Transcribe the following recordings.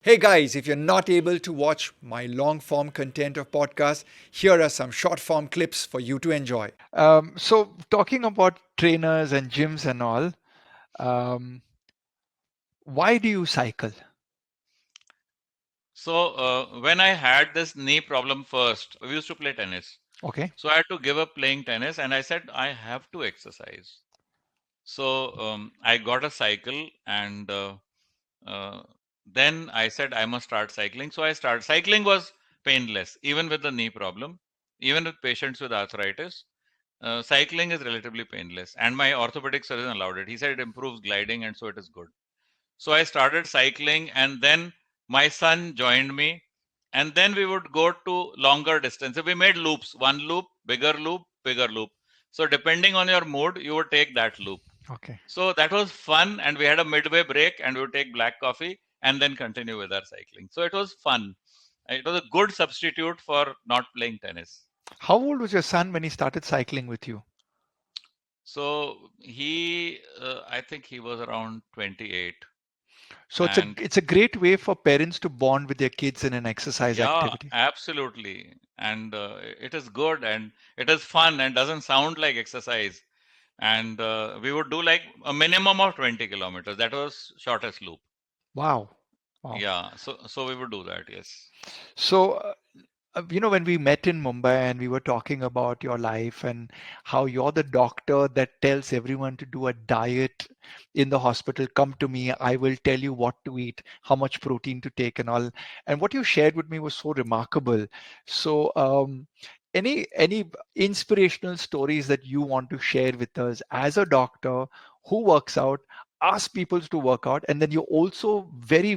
Hey guys, if you're not able to watch my long form content of podcast, here are some short form clips for you to enjoy. So, talking about trainers and gyms and all, um, why do you cycle? So when I had this knee problem first, we used to play tennis. Okay. So I had to give up playing tennis, and I said I have to exercise. So I got a cycle, and uh, then I said I must start cycling. So I started. Cycling was painless, even with the knee problem, even with patients with arthritis. Cycling is relatively painless, and my orthopedic surgeon allowed it. He said it improves gliding, and so it is good. So I started cycling, and then my son joined me, and then we would go to longer distances. We made loops, one loop, bigger loop, bigger loop. So depending on your mood, you would take that loop. Okay. So that was fun, and we had a midway break, and we would take black coffee and then continue with our cycling. So it was fun. It was a good substitute for not playing tennis. How old was your son when he started cycling with you? So I think he was around 28, So and it's a great way for parents to bond with their kids in an exercise yeah, activity. absolutely. And it is good, and it is fun, and doesn't sound like exercise. And we would do like a minimum of 20 kilometers. That was shortest loop. Wow. Wow. Yeah. So we would do that. Yes. So, when we met in Mumbai and we were talking about your life and how you're the doctor that tells everyone to do a diet in the hospital, come to me, I will tell you what to eat, how much protein to take, and all. And what you shared with me was so remarkable. So, any inspirational stories that you want to share with us as a doctor who works out? Ask people to work out, and then you're also very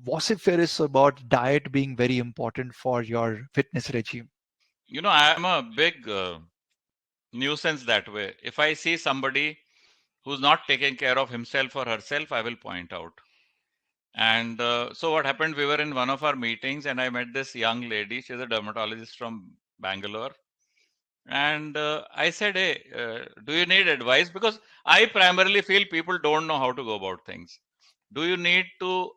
vociferous about diet being very important for your fitness regime. I'm a big nuisance that way. If I see somebody who's not taking care of himself or herself, I will point out. And so what happened? We were in one of our meetings, and I met this young lady. She's a dermatologist from Bangalore. And I said, hey, do you need advice? Because I primarily feel people don't know how to go about things. Do you need to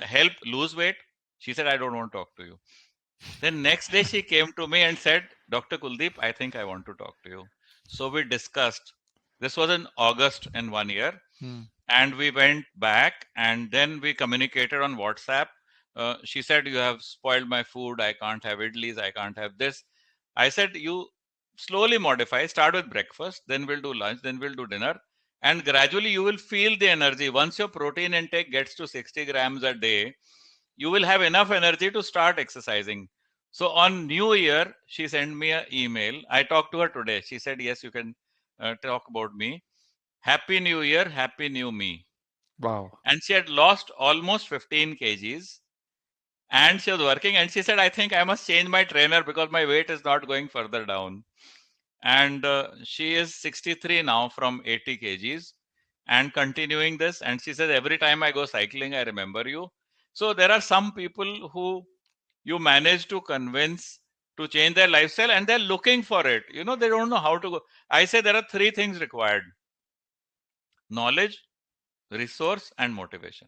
help lose weight? She said, I don't want to talk to you. Then next day she came to me and said, Dr. Kuldeep, I think I want to talk to you. So we discussed. This was in August in 1 year. Hmm. And we went back, and then we communicated on WhatsApp. She said, you have spoiled my food. I can't have idlis. I can't have this. I said, you slowly modify. Start with breakfast, then we'll do lunch, then we'll do dinner. And gradually you will feel the energy. Once your protein intake gets to 60 grams a day, you will have enough energy to start exercising. So on New Year, she sent me an email. I talked to her today. She said, yes, you can talk about me. Happy New Year, Happy New Me. Wow. And she had lost almost 15 kgs, and she was working, and she said, I think I must change my trainer because my weight is not going further down. And she is 63 now from 80 kgs and continuing this. And she says, every time I go cycling, I remember you. So there are some people who you manage to convince to change their lifestyle, and they're looking for it. They don't know how to go. I say there are three things required: knowledge, resource, and motivation.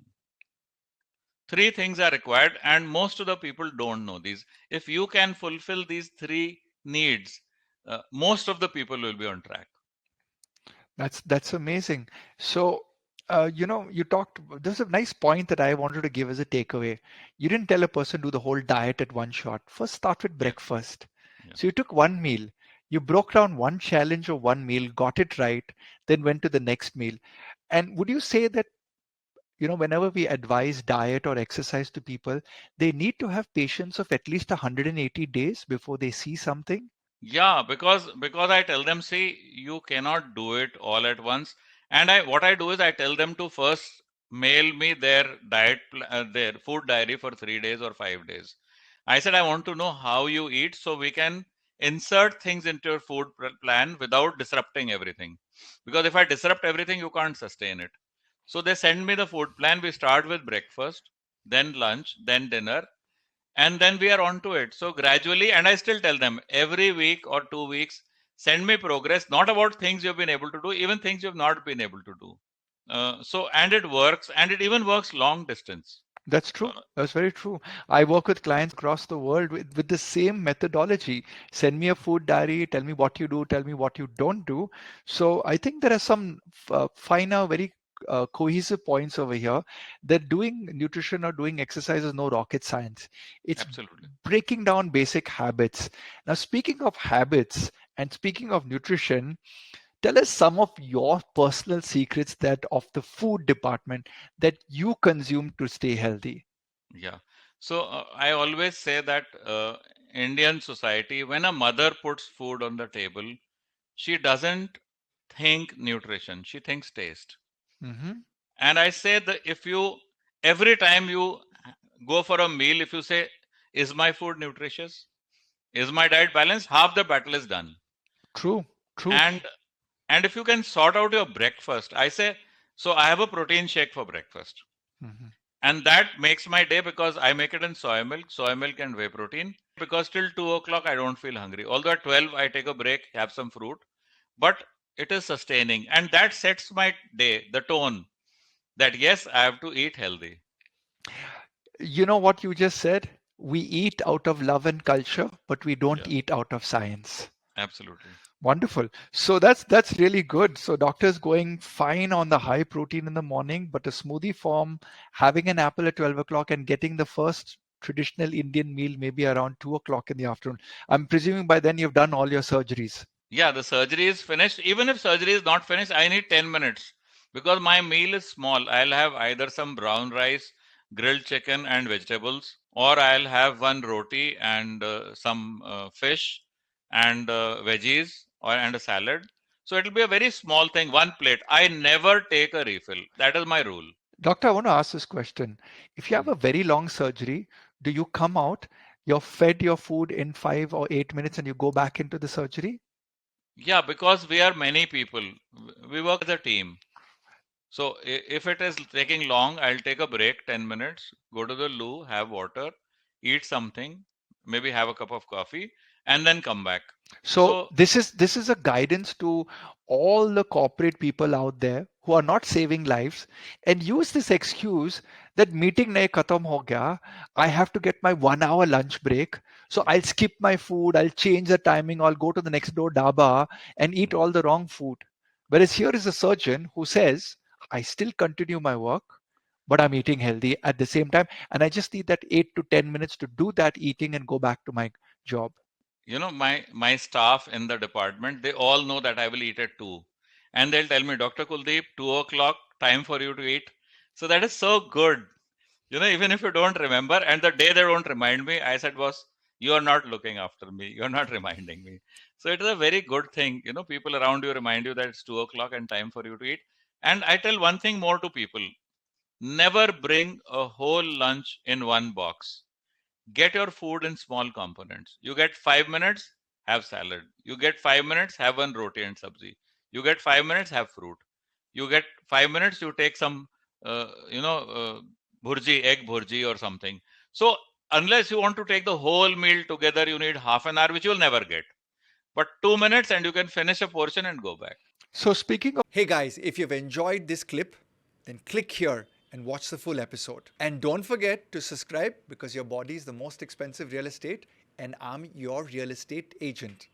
Three things are required, and most of the people don't know these. If you can fulfill these three needs, most of the people will be on track. That's amazing. So, you talked. There's a nice point that I wanted to give as a takeaway. You didn't tell a person do the whole diet at one shot. First, start with Yeah, breakfast. yeah. So you took one meal. You broke down one challenge of one meal, got it right, then went to the next meal. And would you say that, whenever we advise diet or exercise to people, they need to have patience of at least 180 days before they see something? Yeah, because I tell them, see, you cannot do it all at once. And I what I do is I tell them to first mail me their their food diary for 3 days or 5 days. I said I want to know how you eat so we can insert things into your plan without disrupting everything. Because if I disrupt everything, you can't sustain it. So they send me the food plan. We start with breakfast, then lunch, then dinner, and then we are on to it. So gradually, and I still tell them every week or 2 weeks, send me progress, not about things you've been able to do, even things you've not been able to do. And it works, and it even works long distance. That's true. Uh, That's very true. I work with clients across the world with the same methodology. Send me a food diary, tell me what you do, tell me what you don't do. So I think there are some finer, very cohesive points over here that doing nutrition or doing exercise is no rocket science. It's Absolutely. breaking down basic habits. Now, speaking of habits and speaking of nutrition, tell us some of your personal secrets that of the food department that you consume to stay healthy. Yeah. So I always say that Indian society, when a mother puts food on the table, she doesn't think nutrition, she thinks taste. Hmm. And I say that if you, every time you go for a meal, if you say, is my food nutritious? Is my diet balanced? Half the battle is done. True, true. And and if you can sort out your breakfast, I say, so I have a protein shake for breakfast. Hmm. And that makes my day because I make it in soy milk and whey protein. Because till 2 o'clock I don't feel hungry. Although at 12 I take a break, have some fruit, but it is sustaining, and that sets my day, the tone that yes, I have to eat healthy. You know what you just said? We eat out of love and culture, but we don't Yeah, eat out of science. absolutely. Wonderful. So that's really good. So doctors going fine on the high protein in the morning, but a smoothie form, having an apple at 12 o'clock and getting the first traditional Indian meal maybe around 2 o'clock in the afternoon. I'm presuming by then you've done all your surgeries. Yeah, the surgery is finished. Even if surgery is not finished, I need 10 minutes because my meal is small. I'll have either some brown rice, grilled chicken, and vegetables, or I'll have one roti and some fish and veggies and a salad. So it'll be a very small thing, one plate. I never take a refill. That is my rule. Doctor, I want to ask this question. If you have a very long surgery, do you come out, you're fed your food in 5 or 8 minutes, and you go back into the surgery? Yeah, because we are many people. We work as a team. So if it is taking long, I'll take a break, 10 minutes, go to the loo, have water, eat something, maybe have a cup of coffee, and then come back. So So this is a guidance to all the corporate people out there who are not saving lives and use this excuse that meeting nahi khatam ho gaya. I have to get my 1 hour lunch break. So I'll skip my food, I'll change the timing, I'll go to the next door dhaba and eat all the wrong food. Whereas here is a surgeon who says, I still continue my work, but I'm eating healthy at the same time. And I just need that 8 to 10 minutes to do that eating and go back to my job. my staff in the department, they all know that I will eat at 2. And they'll tell me, Dr. Kuldeep, 2 o'clock, time for you to eat. So that is so good. Even if you don't remember, and the day they don't remind me, I said, boss, you are not looking after me. You're not reminding me. So it is a very good thing. People around you remind you that it's 2 o'clock and time for you to eat. And I tell one thing more to people: never bring a whole lunch in one box. Get your food in small components. You get 5 minutes, have salad. You get 5 minutes, have one roti and sabzi. You get 5 minutes, have fruit. You get 5 minutes, you take some, bhurji, egg bhurji or something. So unless you want to take the whole meal together, you need half an hour, which you'll never get. But 2 minutes and you can finish a portion and go back. So speaking of, hey guys, if you've enjoyed this clip, then click here and watch the full episode. And don't forget to subscribe because your body is the most expensive real estate and I'm your real estate agent.